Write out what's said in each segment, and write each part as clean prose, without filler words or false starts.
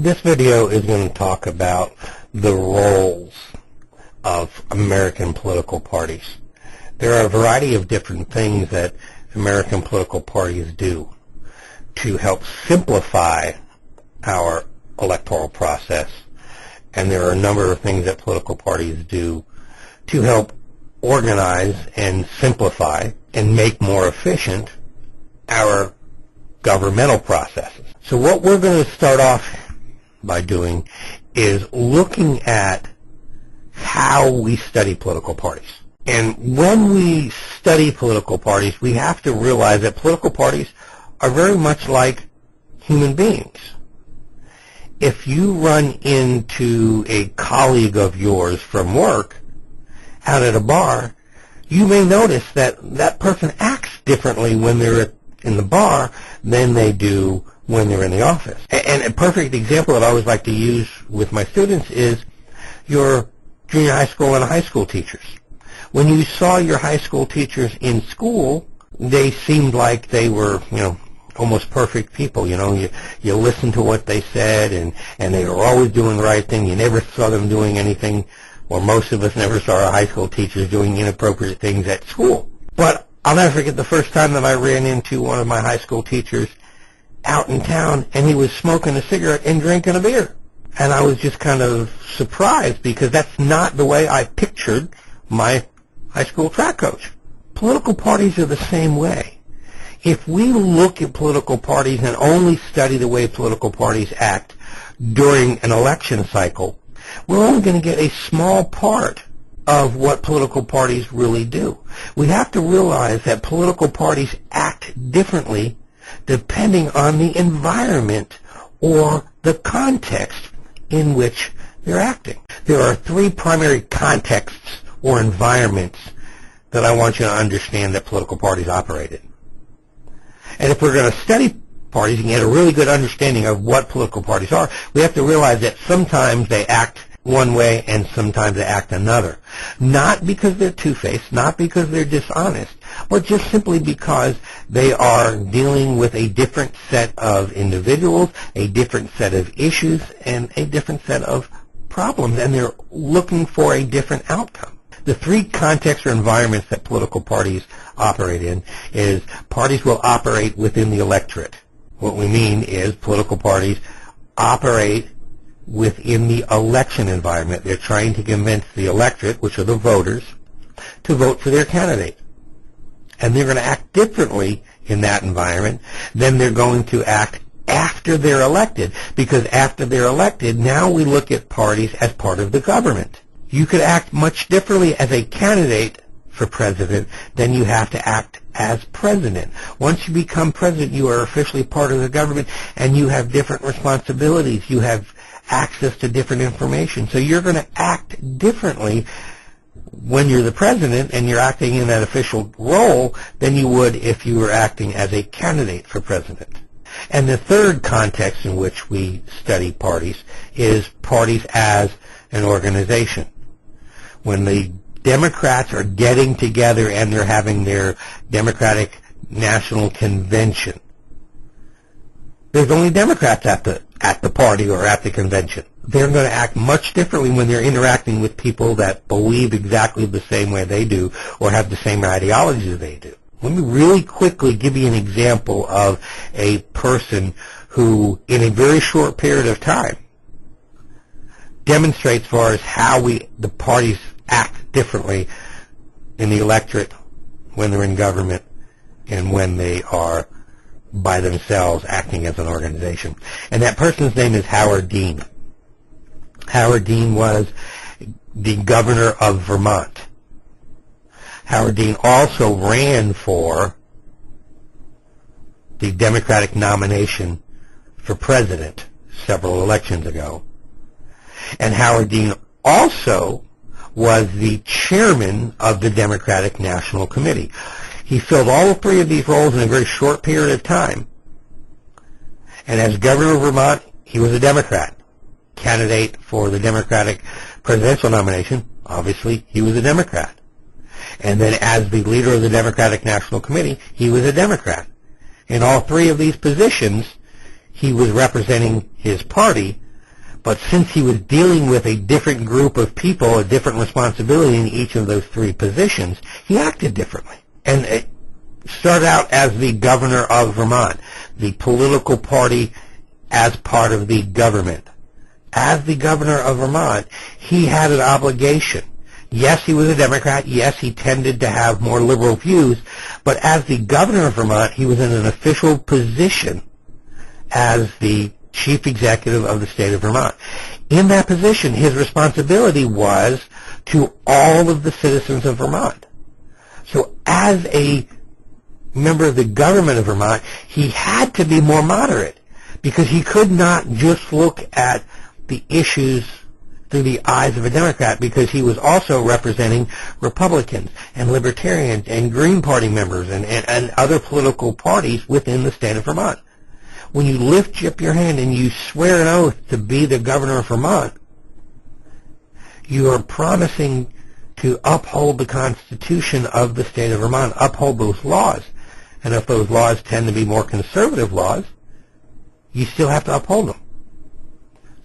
This video is going to talk about the roles of American political parties. There are a variety of different things that American political parties do to help simplify our electoral process, and there are a number of things that political parties do to help organize and simplify and make more efficient our governmental processes. So what we're going to start off by doing is looking at how we study political parties. And when we study political parties, we have to realize that political parties are very much like human beings. If you run into a colleague of yours from work out at a bar, you may notice that that person acts differently when they're in the bar than they do when they're in the office. And a perfect example that I always like to use with my students is your junior high school and high school teachers. When you saw your high school teachers in school, they seemed like they were, almost perfect people. You listened to what they said, and they were always doing the right thing. You never saw them doing anything, or most of us never saw our high school teachers doing inappropriate things at school. But I'll never forget the first time that I ran into one of my high school teachers out in town, and he was smoking a cigarette and drinking a beer. And I was just kind of surprised, because that's not the way I pictured my high school track coach. Political parties are the same way. If we look at political parties and only study the way political parties act during an election cycle, we're only going to get a small part of what political parties really do. We have to realize that political parties act differently depending on the environment or the context in which they're acting. There are three primary contexts or environments that I want you to understand that political parties operate in. And if we're going to study parties and get a really good understanding of what political parties are, we have to realize that sometimes they act one way and sometimes they act another. Not because they're two-faced, not because they're dishonest, but just simply because they are dealing with a different set of individuals, a different set of issues, and a different set of problems, and they're looking for a different outcome. The three contexts or environments that political parties operate in is parties will operate within the electorate. What we mean is political parties operate within the election environment. They're trying to convince the electorate, which are the voters, to vote for their candidate. And they're going to act differently in that environment than they're going to act after they're elected. Because after they're elected, now we look at parties as part of the government. You could act much differently as a candidate for president than you have to act as president. Once you become president, you are officially part of the government, and you have different responsibilities. You have access to different information. So you're going to act differently when you're the president and you're acting in that official role than you would if you were acting as a candidate for president. And the third context in which we study parties is parties as an organization. When the Democrats are getting together and they're having their Democratic National Convention, there's only Democrats at the party or at the convention. They're going to act much differently when they're interacting with people that believe exactly the same way they do or have the same ideologies they do. Let me really quickly give you an example of a person who, in a very short period of time, demonstrates for us how the parties act differently in the electorate when they're in government and when they are by themselves acting as an organization. And that person's name is Howard Dean. Howard Dean was the governor of Vermont. Howard Dean also ran for the Democratic nomination for president several elections ago. And Howard Dean also was the chairman of the Democratic National Committee. He filled all three of these roles in a very short period of time. And as governor of Vermont, he was a Democrat. Candidate for the Democratic presidential nomination, obviously, he was a Democrat. And then as the leader of the Democratic National Committee, he was a Democrat. In all three of these positions, he was representing his party But since he was dealing with a different group of people, a different responsibility in each of those three positions, he acted differently. And it started out as the governor of Vermont, the political party as part of the government. As the governor of Vermont, he had an obligation. Yes, he was a Democrat. Yes, he tended to have more liberal views. But as the governor of Vermont, he was in an official position as the chief executive of the state of Vermont. In that position, his responsibility was to all of the citizens of Vermont. So as a member of the government of Vermont, he had to be more moderate because he could not just look at the issues through the eyes of a Democrat, because he was also representing Republicans and Libertarians and Green Party members and other political parties within the state of Vermont. When you lift up your hand and you swear an oath to be the governor of Vermont, you are promising to uphold the Constitution of the state of Vermont, uphold those laws. And if those laws tend to be more conservative laws, you still have to uphold them.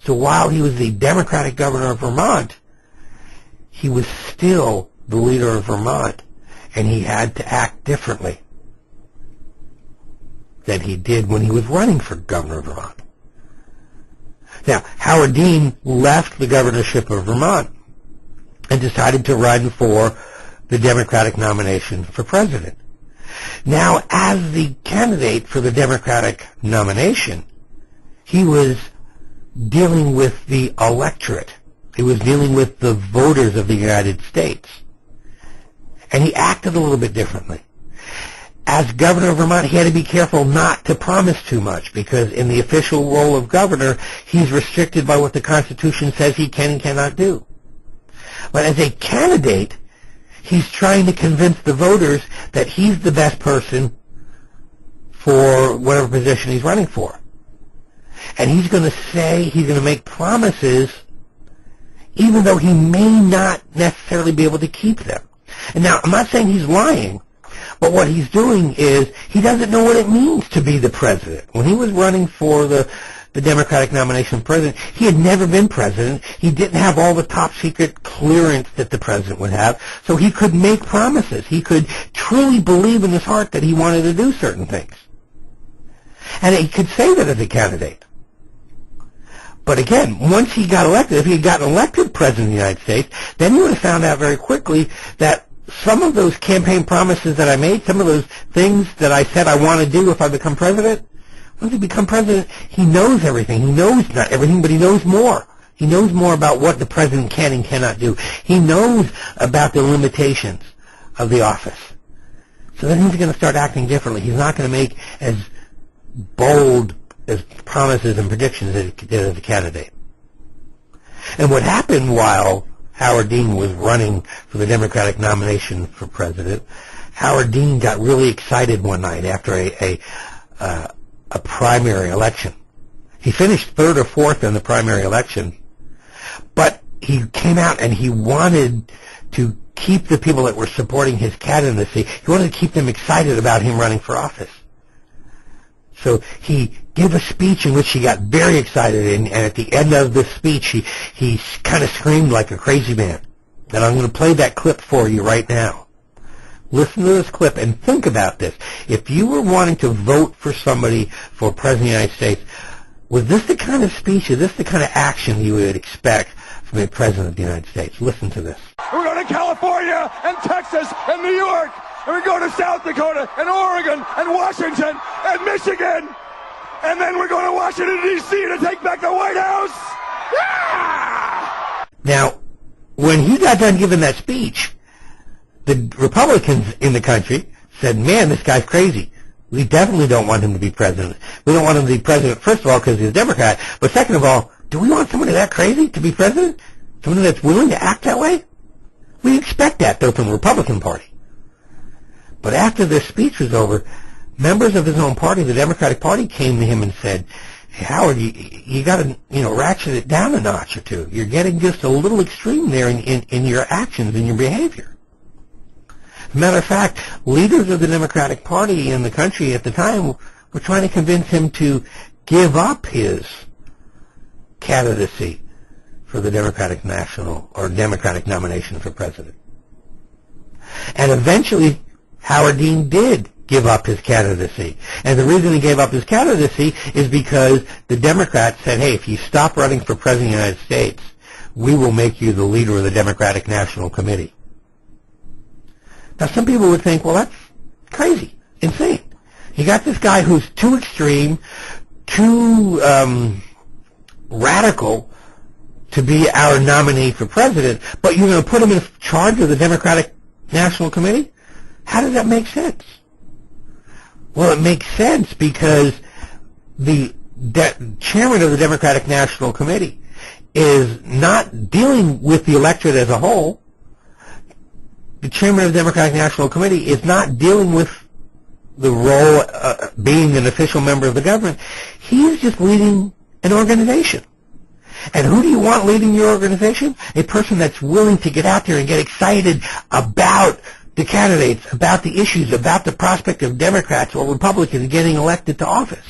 So while he was the Democratic governor of Vermont, he was still the leader of Vermont, and he had to act differently than he did when he was running for governor of Vermont. Now, Howard Dean left the governorship of Vermont and decided to run for the Democratic nomination for president. Now, as the candidate for the Democratic nomination, he was dealing with the electorate. He was dealing with the voters of the United States. And he acted a little bit differently. As governor of Vermont, he had to be careful not to promise too much, because in the official role of governor, he's restricted by what the Constitution says he can and cannot do. But as a candidate, he's trying to convince the voters that he's the best person for whatever position he's running for. And he's going to make promises even though he may not necessarily be able to keep them. And now, I'm not saying he's lying, but what he's doing is he doesn't know what it means to be the president. When he was running for the Democratic nomination for president, he had never been president. He didn't have all the top secret clearance that the president would have, so he could make promises. He could truly believe in his heart that he wanted to do certain things. And he could say that as a candidate. But again, once he got elected, if he had gotten elected president of the United States, then he would have found out very quickly that some of those campaign promises that I made, some of those things that I said I want to do if I become president, once he becomes president, he knows everything. He knows not everything, but he knows more. He knows more about what the president can and cannot do. He knows about the limitations of the office. So then he's going to start acting differently. He's not going to make as bold as promises and predictions as he did as a candidate. And what happened while Howard Dean was running for the Democratic nomination for president, Howard Dean got really excited one night after a primary election. He finished third or fourth in the primary election, but he came out and he wanted to keep the people that were supporting his candidacy, he wanted to keep them excited about him running for office. So he gave a speech in which he got very excited, and at the end of the speech, he kind of screamed like a crazy man. And I'm going to play that clip for you right now. Listen to this clip and think about this. If you were wanting to vote for somebody for President of the United States, was this the kind of speech, is this the kind of action you would expect from a President of the United States? Listen to this. We're going to California and Texas and New York, and we're going to South Dakota and Oregon and Washington and Michigan, and then we're going to Washington, D.C. to take back the White House. Yeah! Now, when he got done giving that speech, the Republicans in the country said, man, this guy's crazy. We definitely don't want him to be president. We don't want him to be president, first of all, because he's a Democrat, but second of all, do we want somebody that crazy to be president? Somebody that's willing to act that way? We expect that, though, from the Republican Party. But after this speech was over, members of his own party, the Democratic Party, came to him and said, hey, Howard, you got to, ratchet it down a notch or two. You're getting just a little extreme there in your actions and your behavior. As a matter of fact, leaders of the Democratic Party in the country at the time were trying to convince him to give up his candidacy for the Democratic nomination for president. And eventually, Howard Dean did give up his candidacy. And the reason he gave up his candidacy is because the Democrats said, hey, if you stop running for president of the United States, we will make you the leader of the Democratic National Committee. Now, some people would think, well, that's crazy, insane. You got this guy who's too extreme, too radical to be our nominee for president, but you're going to put him in charge of the Democratic National Committee? How does that make sense? Well, it makes sense because the chairman of the Democratic National Committee is not dealing with the electorate as a whole. The chairman of the Democratic National Committee is not dealing with the role being an official member of the government. He's just leading an organization. And who do you want leading your organization? A person that's willing to get out there and get excited about the candidates, about the issues, about the prospect of Democrats or Republicans getting elected to office.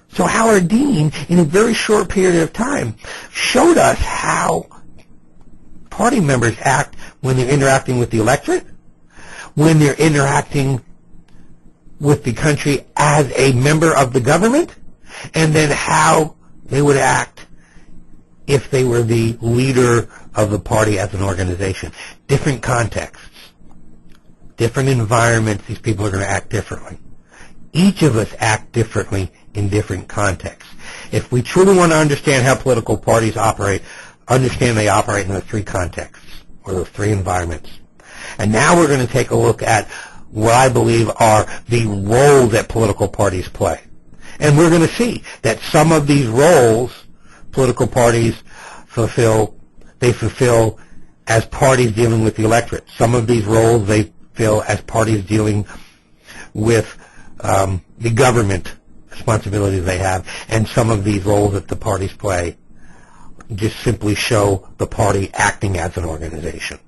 So Howard Dean, in a very short period of time, showed us how party members act when they're interacting with the electorate, when they're interacting with the country as a member of the government, and then how they would act if they were the leader of the party as an organization. Different contexts, different environments, these people are going to act differently. Each of us act differently in different contexts. If we truly want to understand how political parties operate, understand they operate in those three contexts, or those three environments. And now we're going to take a look at what I believe are the roles that political parties play. And we're going to see that some of these roles political parties fulfill as parties dealing with the electorate. Some of these roles they fill as parties dealing with the government responsibilities they have, and some of these roles that the parties play just simply show the party acting as an organization.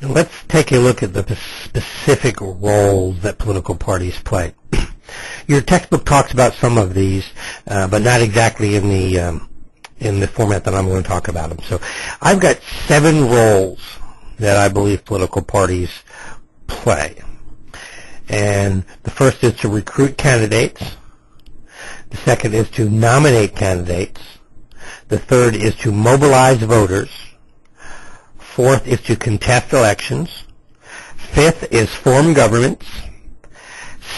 Now let's take a look at the specific roles that political parties play. Your textbook talks about some of these, but not exactly in the format that I'm going to talk about them. So I've got 7 roles that I believe political parties play. And the first is to recruit candidates. The second is to nominate candidates. The third is to mobilize voters. Fourth is to contest elections. Fifth is form governments.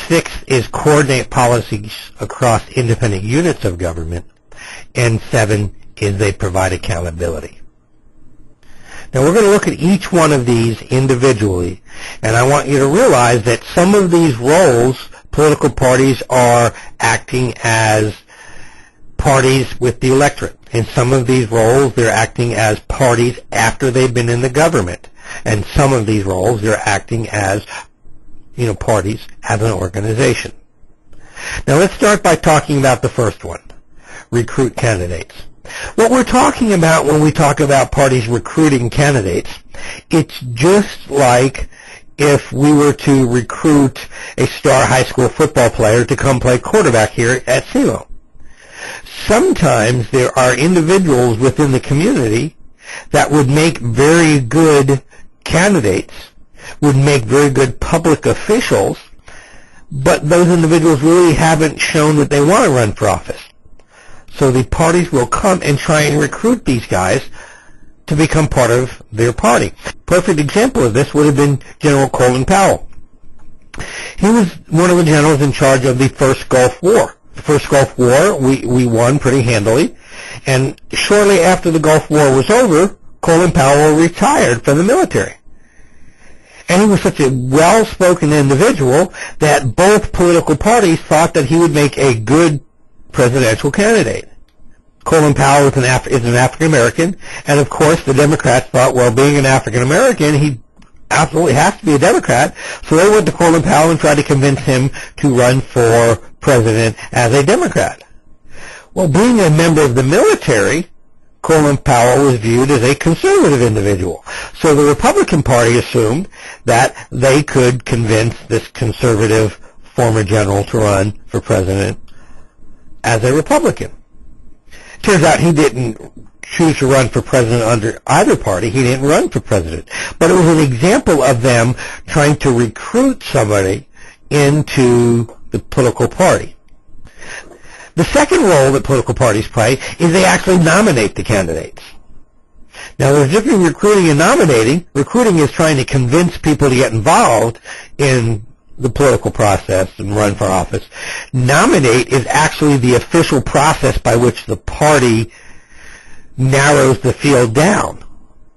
Sixth is coordinate policies across independent units of government. And 7 is they provide accountability. Now we're going to look at each one of these individually, and I want you to realize that some of these roles, political parties are acting as parties with the electorate. In some of these roles, they're acting as parties after they've been in the government. And some of these roles, they're acting as, parties as an organization. Now let's start by talking about the first one, recruit candidates. What we're talking about when we talk about parties recruiting candidates, it's just like if we were to recruit a star high school football player to come play quarterback here at SEMO. Sometimes there are individuals within the community that would make very good candidates, would make very good public officials, but those individuals really haven't shown that they want to run for office. So the parties will come and try and recruit these guys to become part of their party. Perfect example of this would have been General Colin Powell. He was one of the generals in charge of the first Gulf War. The first Gulf War, we won pretty handily, and shortly after the Gulf War was over, Colin Powell retired from the military. And he was such a well-spoken individual that both political parties thought that he would make a good presidential candidate. Colin Powell is an African-American, and of course the Democrats thought, well, being an African-American, he absolutely has to be a Democrat, so they went to Colin Powell and tried to convince him to run for president as a Democrat. Well, being a member of the military, Colin Powell was viewed as a conservative individual. So the Republican Party assumed that they could convince this conservative former general to run for president as a Republican. Turns out he didn't choose to run for president under either party. He didn't run for president. But it was an example of them trying to recruit somebody into the political party. The second role that political parties play is they actually nominate the candidates. Now, there's a difference between recruiting and nominating. Recruiting is trying to convince people to get involved in the political process and run for office. Nominate is actually the official process by which the party narrows the field down.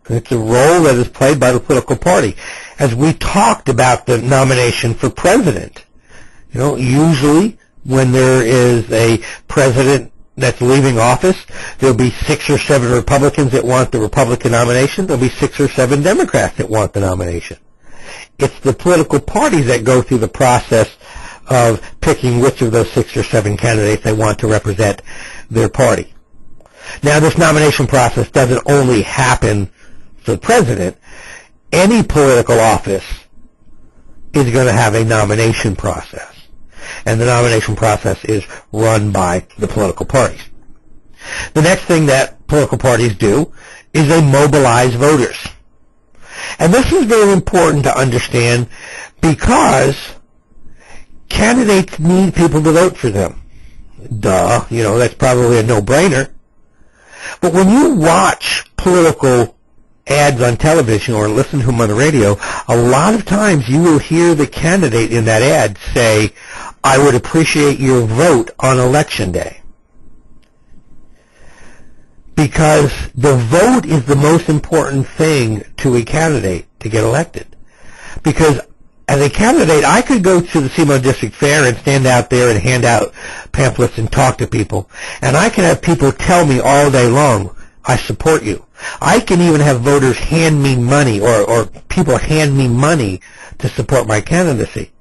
It's a role that is played by the political party. As we talked about the nomination for president, usually when there is a president that's leaving office, there'll be 6 or 7 Republicans that want the Republican nomination. There'll be 6 or 7 Democrats that want the nomination. It's the political parties that go through the process of picking which of those 6 or 7 candidates they want to represent their party. Now, this nomination process doesn't only happen for the president. Any political office is going to have a nomination process. And the nomination process is run by the political parties. The next thing that political parties do is they mobilize voters. And this is very important to understand because candidates need people to vote for them. Duh, that's probably a no-brainer. But when you watch political ads on television or listen to them on the radio, a lot of times you will hear the candidate in that ad say, "I would appreciate your vote on election day." Because the vote is the most important thing to a candidate to get elected. Because as a candidate, I could go to the SEMO District Fair and stand out there and hand out pamphlets and talk to people. And I can have people tell me all day long, "I support you." I can even have voters hand me money or people hand me money to support my candidacy.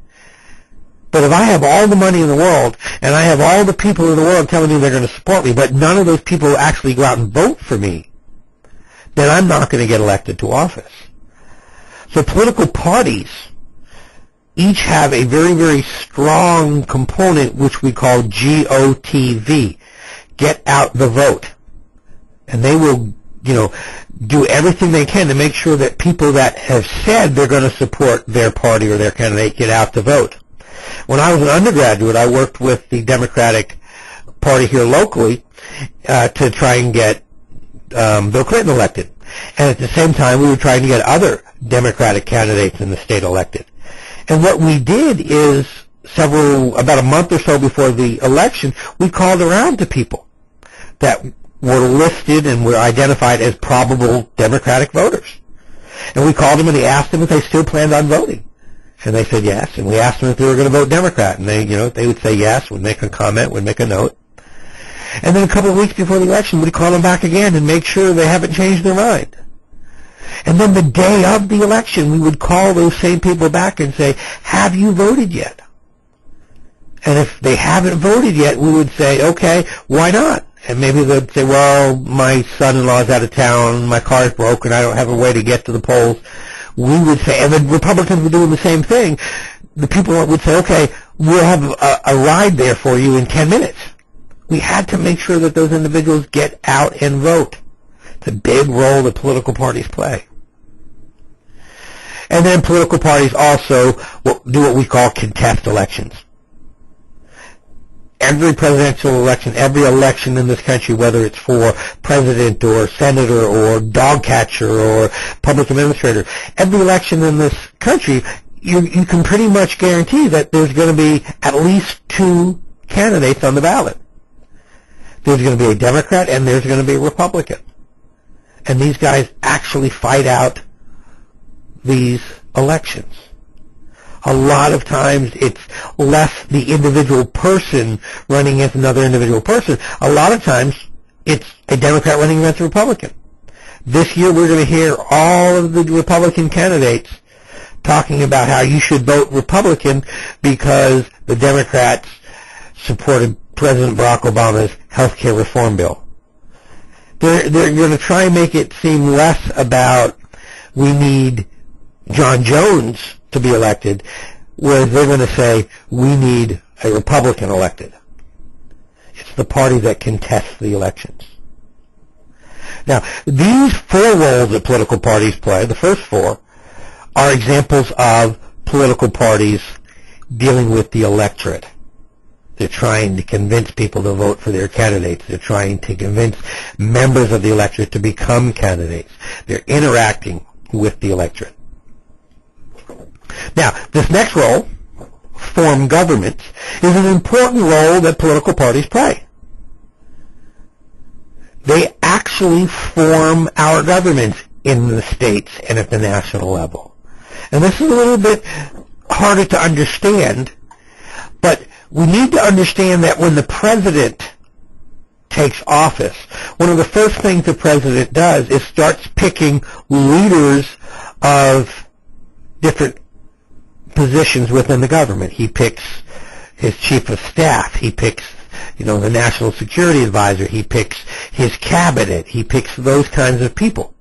But if I have all the money in the world and I have all the people in the world telling me they're going to support me, but none of those people actually go out and vote for me, then I'm not going to get elected to office. So political parties each have a very, very strong component which we call GOTV, get out the vote. And they will, do everything they can to make sure that people that have said they're going to support their party or their candidate get out to vote. When I was an undergraduate, I worked with the Democratic Party here locally to try and get Bill Clinton elected. And at the same time, we were trying to get other Democratic candidates in the state elected. And what we did is about a month or so before the election, we called around to people that were listed and were identified as probable Democratic voters. And we called them and we asked them if they still planned on voting. And they said yes. And we asked them if they were going to vote Democrat. And they would say yes, would make a comment, would make a note. And then a couple of weeks before the election, we'd call them back again and make sure they haven't changed their mind. And then the day of the election, we would call those same people back and say, "Have you voted yet?" And if they haven't voted yet, we would say, "Okay, why not?" And maybe they'd say, "Well, my son-in-law is out of town, my car's broken, I don't have a way to get to the polls." We would say, and the Republicans were doing the same thing. The people would say, "Okay, we'll have a ride there for you in 10 minutes. We had to make sure that those individuals get out and vote. It's a big role that political parties play. And then political parties also do what we call contest elections. Every presidential election, every election in this country, whether it's for president or senator or dog catcher or public administrator, every election in this country, you can pretty much guarantee that there's going to be at least 2 candidates on the ballot. There's going to be a Democrat and there's going to be a Republican. And these guys actually fight out these elections. A lot of times it's less the individual person running against another individual person. A lot of times it's a Democrat running against a Republican. This year we're going to hear all of the Republican candidates talking about how you should vote Republican because the Democrats supported President Barack Obama's health care reform bill. They're going to try and make it seem less about we need John Jones to be elected, whereas they're going to say we need a Republican elected. It's the party that contests the elections. Now, these four roles that political parties play, the first four, are examples of political parties dealing with the electorate. They're trying to convince people to vote for their candidates. They're trying to convince members of the electorate to become candidates. They're interacting with the electorate. Now, this next role, form governments, is an important role that political parties play. They actually form our governments in the states and at the national level. And this is a little bit harder to understand, but we need to understand that when the president takes office, one of the first things the president does is starts picking leaders of different positions within the government. He picks his chief of staff. He picks, the national security advisor. He picks his cabinet. He picks those kinds of people.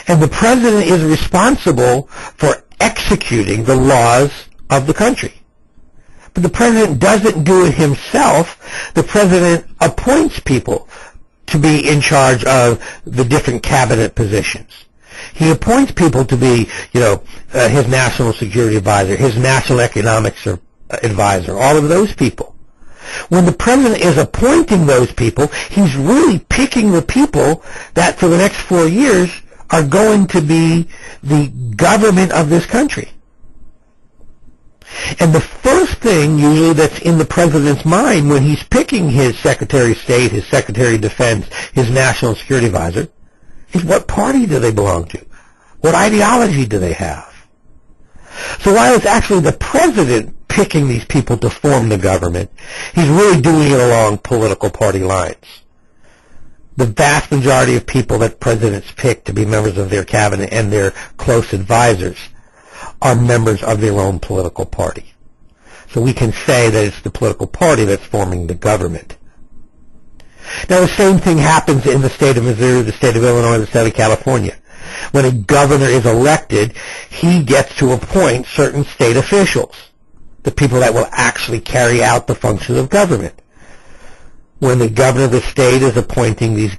And the president is responsible for executing the laws of the country. But the president doesn't do it himself. The president appoints people to be in charge of the different cabinet positions. He appoints people to be, his national security advisor, his national economics advisor, all of those people. When the president is appointing those people, he's really picking the people that for the next 4 years are going to be the government of this country. And the first thing usually that's in the president's mind when he's picking his Secretary of State, his Secretary of Defense, his National Security Advisor, is what party do they belong to? What ideology do they have? So while it's actually the president picking these people to form the government, he's really doing it along political party lines. The vast majority of people that presidents pick to be members of their cabinet and their close advisors are members of their own political party. So we can say that it's the political party that's forming the government. Now the same thing happens in the state of Missouri, the state of Illinois, the state of California. When a governor is elected, he gets to appoint certain state officials, the people that will actually carry out the functions of government. When the governor of the state is appointing these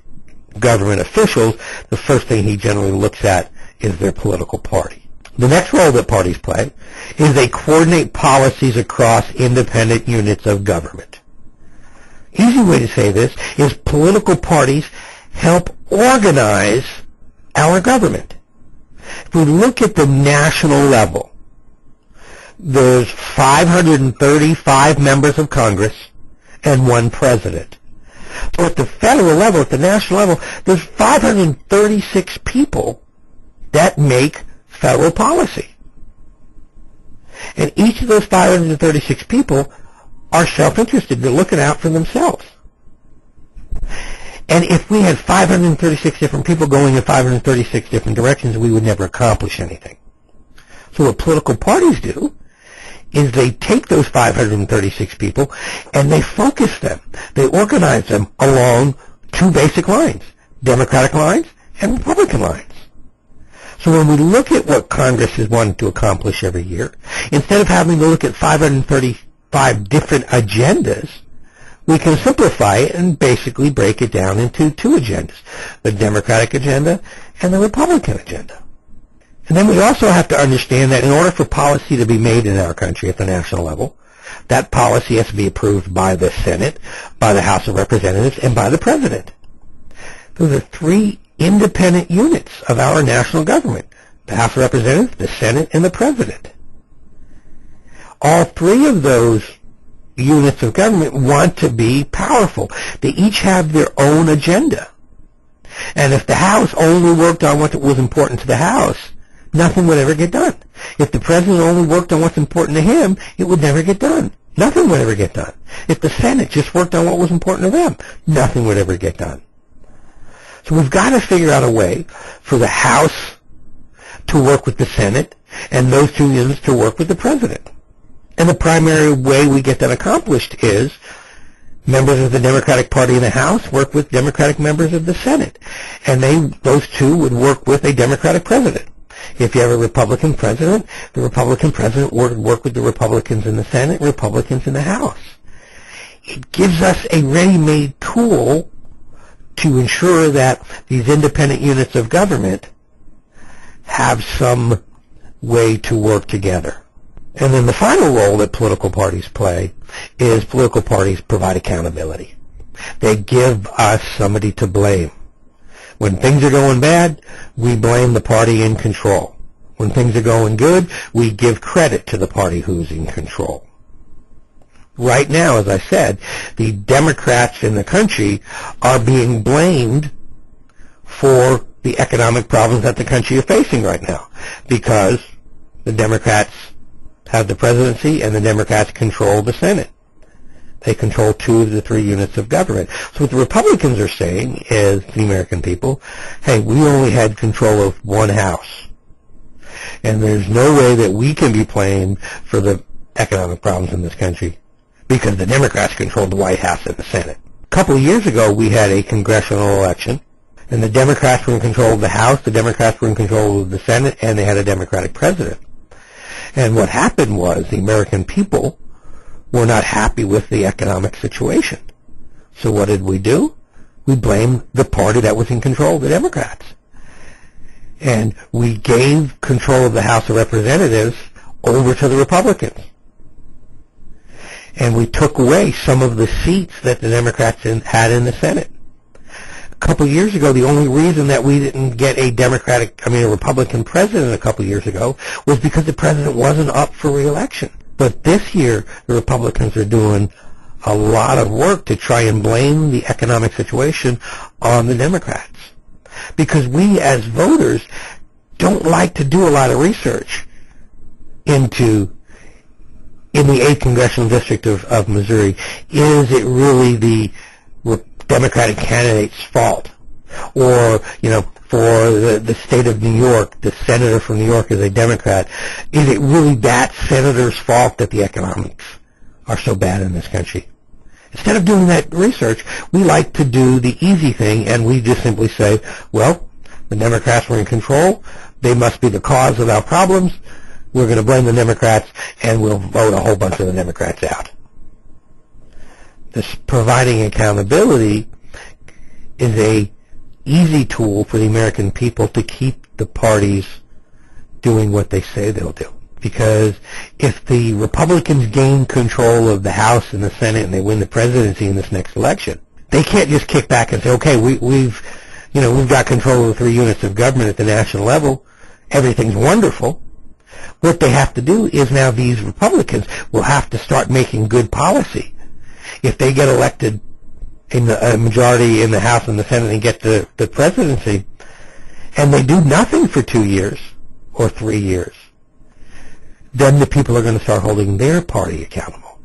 government officials, the first thing he generally looks at is their political party. The next role that parties play is they coordinate policies across independent units of government. Easy way to say this is political parties help organize our government. If we look at the national level, there's 535 members of Congress and one president. So at the federal level, at the national level, there's 536 people that make federal policy. And each of those 536 people are self-interested. They're looking out for themselves. And if we had 536 different people going in 536 different directions, we would never accomplish anything. So what political parties do is they take those 536 people and they focus them. They organize them along two basic lines, Democratic lines and Republican lines. So when we look at what Congress is wanting to accomplish every year, instead of having to look at 535 different agendas, we can simplify it and basically break it down into two agendas, the Democratic agenda and the Republican agenda. And then we also have to understand that in order for policy to be made in our country at the national level, that policy has to be approved by the Senate, by the House of Representatives, and by the President. Those are three independent units of our national government, the House of Representatives, the Senate, and the President. All three of those units of government want to be powerful. They each have their own agenda. And if the House only worked on what was important to the House, nothing would ever get done. If the President only worked on what's important to him, it would never get done. Nothing would ever get done. If the Senate just worked on what was important to them, nothing would ever get done. So we've got to figure out a way for the House to work with the Senate and those two units to work with the President. And the primary way we get that accomplished is members of the Democratic Party in the House work with Democratic members of the Senate. And those two would work with a Democratic President. If you have a Republican President, the Republican President would work with the Republicans in the Senate, Republicans in the House. It gives us a ready-made tool to ensure that these independent units of government have some way to work together. And then the final role that political parties play is political parties provide accountability. They give us somebody to blame. When things are going bad, we blame the party in control. When things are going good, we give credit to the party who's in control. Right now, as I said, the Democrats in the country are being blamed for the economic problems that the country is facing right now because the Democrats have the presidency and the Democrats control the Senate. They control 2 of the 3 units of government. So what the Republicans are saying is to the American people, hey, we only had control of 1 house. And there's no way that we can be blamed for the economic problems in this country because the Democrats controlled the White House and the Senate. A couple of years ago, we had a congressional election, and the Democrats were in control of the House, the Democrats were in control of the Senate, and they had a Democratic president. And what happened was the American people were not happy with the economic situation. So what did we do? We blamed the party that was in control, the Democrats. And we gave control of the House of Representatives over to the Republicans. And we took away some of the seats that the Democrats had in the Senate. A couple of years ago, the only reason that we didn't get a Republican president a couple of years ago was because the president wasn't up for re-election. But this year, the Republicans are doing a lot of work to try and blame the economic situation on the Democrats. Because we as voters don't like to do a lot of research in the 8th Congressional District of Missouri. Is it really the Democratic candidate's fault? Or, for the state of New York, the senator from New York is a Democrat. Is it really that senator's fault that the economics are so bad in this country? Instead of doing that research, we like to do the easy thing, and we just simply say, well, the Democrats were in control. They must be the cause of our problems. We're going to blame the Democrats, and we'll vote a whole bunch of the Democrats out. This providing accountability is a easy tool for the American people to keep the parties doing what they say they'll do. Because if the Republicans gain control of the House and the Senate and they win the presidency in this next election, they can't just kick back and say, okay, we've got control of the 3 units of government at the national level. Everything's wonderful. What they have to do is now these Republicans will have to start making good policy. If they get elected in a majority in the House and the Senate and get the presidency, and they do nothing for 2 years or 3 years, then the people are going to start holding their party accountable.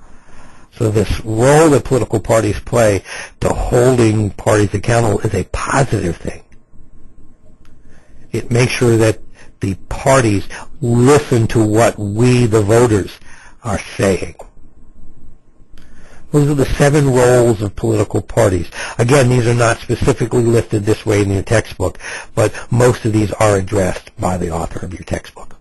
So this role that political parties play to holding parties accountable is a positive thing. It makes sure that the parties listen to what we, the voters, are saying. Those are the 7 roles of political parties. Again, these are not specifically listed this way in your textbook, but most of these are addressed by the author of your textbook.